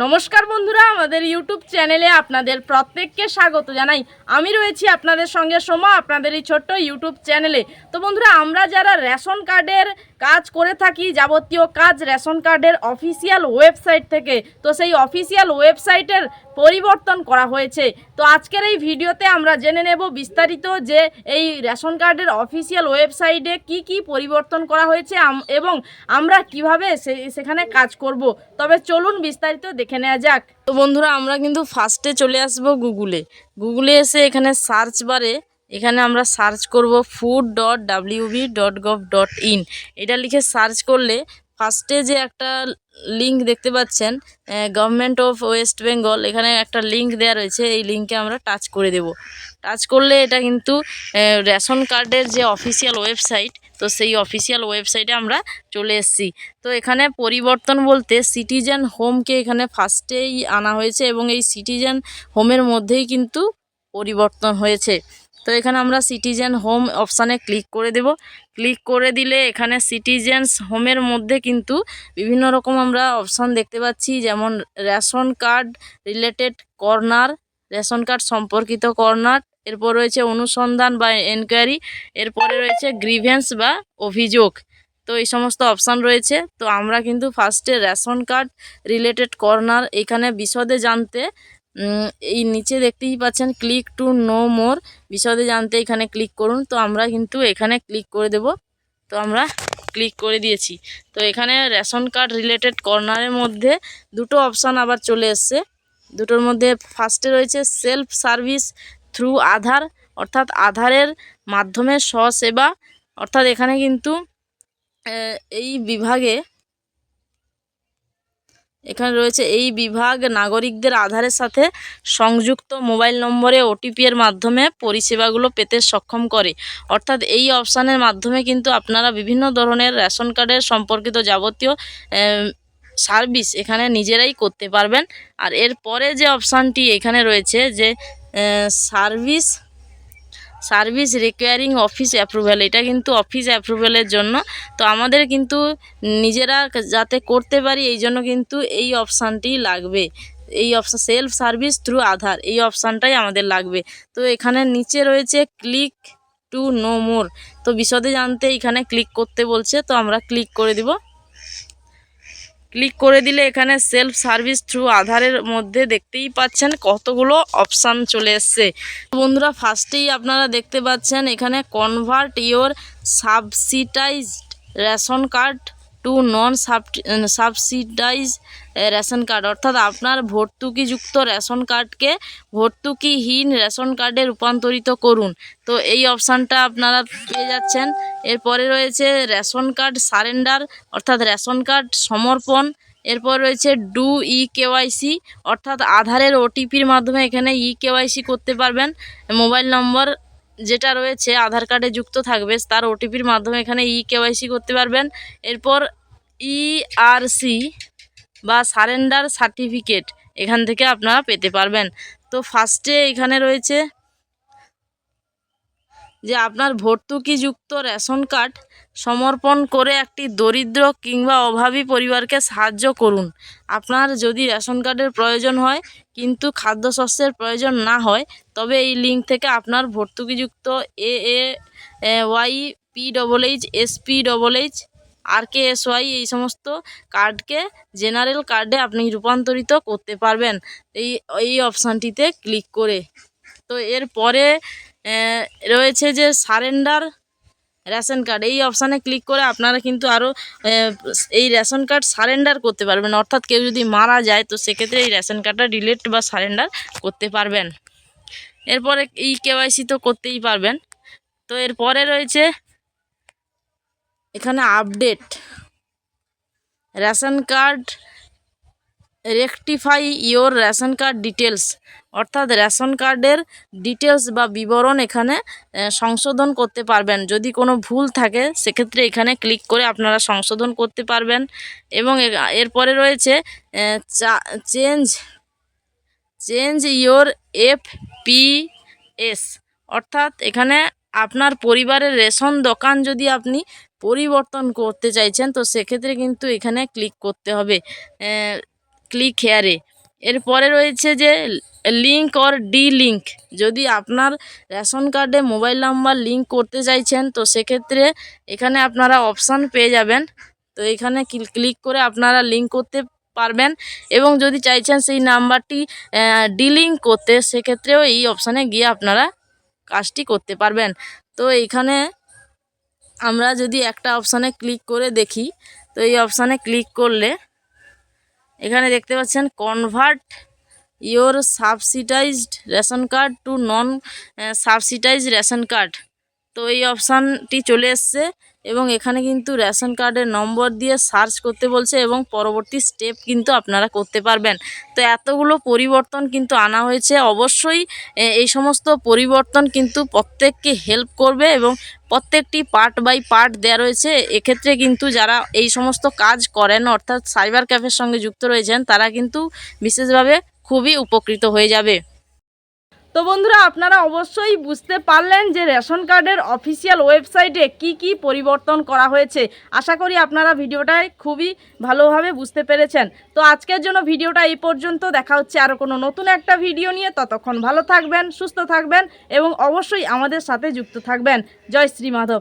নমস্কার বন্ধুরা, আমাদের ইউটিউব চ্যানেলে আপনাদের প্রত্যেককে স্বাগত জানাই। আমি রয়েছি আপনাদের সঙ্গে সোমা, আপনাদের এই ছোট্ট ইউটিউব চ্যানেলে। তো বন্ধুরা, আমরা যারা রেশন কার্ডের কাজ করে থাকি, যাবতীয় কাজ রেশন কার্ডের অফিসিয়াল ওয়েবসাইট থেকে, তো সেই অফিসিয়াল ওয়েবসাইটের পরিবর্তন করা হয়েছে। তো আজকের এই ভিডিওতে আমরা জেনে নেব বিস্তারিত যে এই রেশন কার্ডের অফিসিয়াল ওয়েবসাইটে কি পরিবর্তন করা হয়েছে এবং আমরা কিভাবে সেখানে কাজ করব। তবে চলুন বিস্তারিত দেখে নেওয়া যাক। তো বন্ধুরা, আমরা কিন্তু ফার্স্টে চলে আসব গুগলে এসে এখানে সার্চ বারে এখানে আমরা সার্চ করব food.wb.gov.in। এটা লিখে সার্চ করলে ফার্স্টে যে একটা লিঙ্ক দেখতে পাচ্ছেন, গভর্নমেন্ট অফ ওয়েস্ট বেঙ্গল, এখানে একটা লিঙ্ক দেওয়া রয়েছে। এই লিঙ্কে আমরা টাচ করে দেব। টাচ করলে এটা কিন্তু রেশন কার্ডের যে অফিসিয়াল ওয়েবসাইট, তো সেই অফিসিয়াল ওয়েবসাইটে আমরা চলে এসেছি। তো এখানে পরিবর্তন বলতে সিটিজেন হোমকে এখানে ফার্স্টেই আনা হয়েছে এবং এই সিটিজেন হোমের মধ্যেই কিন্তু পরিবর্তন হয়েছে। তো এখানে আমরা সিটিজেন হোম অপশানে ক্লিক করে দেব। ক্লিক করে দিলে এখানে সিটিজেন্স হোমের মধ্যে কিন্তু বিভিন্ন রকম আমরা অপশান দেখতে পাচ্ছি, যেমন ration card related corner, ration card সম্পর্কিত কর্নার, এরপর রয়েছে অনুসন্ধান বা এনকোয়ারি, এরপরে রয়েছে গ্রিভেন্স বা অভিযোগ। তো এই সমস্ত অপশান রয়েছে। তো আমরা কিন্তু ফার্স্টে রেশন কার্ড রিলেটেড কর্নার এখানে বিশদে জানতে এই নিচে দেখতেই পাচ্ছেন ক্লিক টু নো মোর, বিশদে জানতে এখানে ক্লিক করুন। তো আমরা কিন্তু এখানে ক্লিক করে দেব। তো আমরা ক্লিক করে দিয়েছি। তো এখানে রেশন কার্ড রিলেটেড কর্নারের মধ্যে দুটো অপশান আবার চলে এসছে। দুটোর মধ্যে ফার্স্টে রয়েছে সেলফ সার্ভিস থ্রু আধার, অর্থাৎ আধারের মাধ্যমে স্বসেবা। অর্থাৎ এখানে কিন্তু এই বিভাগে এখানে রয়েছে এই বিভাগ নাগরিকদের আধারের সাথে সংযুক্ত মোবাইল নম্বরে ওটিপি এর মাধ্যমে পরিষেবাগুলো পেতে সক্ষম করে। অর্থাৎ এই অপশানের মাধ্যমে কিন্তু আপনারা বিভিন্ন ধরনের রেশন কার্ডের সম্পর্কিত যাবতীয় সার্ভিস এখানে নিজেরাই করতে পারবেন। আর এরপরে যে অপশানটি এখানে রয়েছে যে সার্ভিস রিকোয়ারিং অফিস অ্যাপ্রুভ্যাল, এটা কিন্তু অফিস অ্যাপ্রুভ্যালের জন্য। তো আমাদের কিন্তু নিজেরা যাতে করতে পারি এই জন্য কিন্তু এই অপশানটি লাগবে। এই অপশান সেলফ সার্ভিস থ্রু আধার, এই অপশানটাই আমাদের লাগবে। তো এখানে নিচে রয়েছে ক্লিক টু নো মোর, তো বিশদে জানতে এখানে ক্লিক করতে বলছে। তো আমরা ক্লিক করে দিব। ক্লিক করে দিলে এখানে সেলফ সার্ভিস থ্রু আধারের মধ্যে দেখতেই পাচ্ছেন কতগুলো অপশান চলে এসছে। বন্ধুরা, ফার্স্টেই আপনারা দেখতে পাচ্ছেন এখানে convert your subsidized ration card to non subsidize ration card, অর্থাৎ আপনার ভর্তুকিযুক্ত রেশন কার্ডকে ভর্তুকিহীন রেশন কার্ডে রূপান্তরিত করুন। তো এই অপশানটা আপনারা পেয়ে যাচ্ছেন। এরপরে রয়েছে রেশন কার্ড সারেন্ডার, অর্থাৎ রেশন কার্ড সমর্পণ। এরপর রয়েছে ডু কেওয়াইসি, অর্থাৎ আধারের ওটিপির মাধ্যমে এখানে কেওয়াইসি করতে পারবেন। মোবাইল নম্বর যেটা রয়েছে আধার কার্ডে যুক্ত থাকবে তার ওটিপির মাধ্যমে এখানে কেওয়াইসি করতে পারবেন। এরপর ইআরসি বা সারেন্ডার সার্টিফিকেট এখান থেকে আপনারা পেতে পারবেন। তো ফার্স্টে এখানে রয়েছে যে আপনার ভর্তুকিযুক্ত রেশন কার্ড সমর্পণ করে একটি দরিদ্র কিংবা অভাবী পরিবারকে সাহায্য করুন। আপনার যদি রেশন কার্ডের প্রয়োজন হয় কিন্তু খাদ্যশস্যের প্রয়োজন না হয়, তবে এই লিঙ্ক থেকে আপনার ভর্তুকিযুক্ত ওয়াই PHH SPHH RKSY এই সমস্ত কার্ডকে জেনারেল কার্ডে আপনি রূপান্তরিত করতে পারবেন এই অপশানটিতে ক্লিক করে। তো এরপরে রয়েছে যে সারেন্ডার রেশন কার্ড, এই অপশানে ক্লিক করে আপনারা কিন্তু আরও এই রেশন কার্ড সারেন্ডার করতে পারবেন। অর্থাৎ কেউ যদি মারা যায় তো সেক্ষেত্রে এই রেশন কার্ডটা ডিলিট বা সারেন্ডার করতে পারবেন। এরপরে কেওয়াইসি তো করতেই পারবেন। তো এরপরে রয়েছে এখানে update ration card rectify your ration card details, অর্থাৎ রেশন কার্ডের ডিটেলস বা বিবরণ এখানে সংশোধন করতে পারবেন। যদি কোনো ভুল থাকে সেক্ষেত্রে এখানে ক্লিক করে আপনারা সংশোধন করতে পারবেন। এবং এরপরে রয়েছে চেঞ্জ ইওর FPS, অর্থাৎ এখানে আপনার পরিবারের রেশন দোকান যদি আপনি পরিবর্তন করতে চাইছেন তো সেক্ষেত্রে কিন্তু এখানে ক্লিক করতে হবে। ক্লিক হেয়ারে। এরপরে রয়েছে যে লিঙ্ক অর ডি লিঙ্ক, যদি আপনার রেশন কার্ডে মোবাইল নাম্বার লিঙ্ক করতে চাইছেন তো সেক্ষেত্রে এখানে আপনারা অপশান পেয়ে যাবেন। তো এখানে ক্লিক করে আপনারা লিঙ্ক করতে পারবেন, এবং যদি চাইছেন সেই নাম্বারটি ডিলিঙ্ক করতে সেক্ষেত্রেও এই অপশানে গিয়ে আপনারা কাজটি করতে পারবেন। তো এইখানে আমরা যদি একটা অপশানে ক্লিক করে দেখি, তো এই অপশানে ক্লিক করলে এখানে দেখতে পাচ্ছেন convert your subsidized ration card to non subsidized ration card. তো এই অপশানটি চলে এসছে, এবং এখানে কিন্তু রেশন কার্ডের নম্বর দিয়ে সার্চ করতে বলছে, এবং পরবর্তী স্টেপ কিন্তু আপনারা করতে পারবেন। তো এতগুলো পরিবর্তন কিন্তু আনা হয়েছে, অবশ্যই এই সমস্ত পরিবর্তন কিন্তু প্রত্যেককে হেল্প করবে, এবং প্রত্যেকটি পার্ট বাই পার্ট দেওয়া রয়েছে। এক্ষেত্রে কিন্তু যারা এই সমস্ত কাজ করেন অর্থাৎ সাইবার ক্যাফের সঙ্গে যুক্ত রয়েছেন তারা কিন্তু বিশেষভাবে খুবই উপকৃত হয়ে যাবে। তো বন্ধুরা, আপনারা অবশ্যই বুঝতে পারলেন যে রেশন কার্ডের অফিসিয়াল ওয়েবসাইটে কি কি পরিবর্তন করা হয়েছে। আশা করি আপনারা ভিডিওটায় খুবই ভালোভাবে বুঝতে পেরেছেন। তো আজকের জন্য ভিডিওটা এই পর্যন্ত, দেখা হচ্ছে আরও কোনো নতুন একটা ভিডিও নিয়ে। ততক্ষণ ভালো থাকবেন, সুস্থ থাকবেন এবং অবশ্যই আমাদের সাথে যুক্ত থাকবেন। জয় শ্রী মাধব।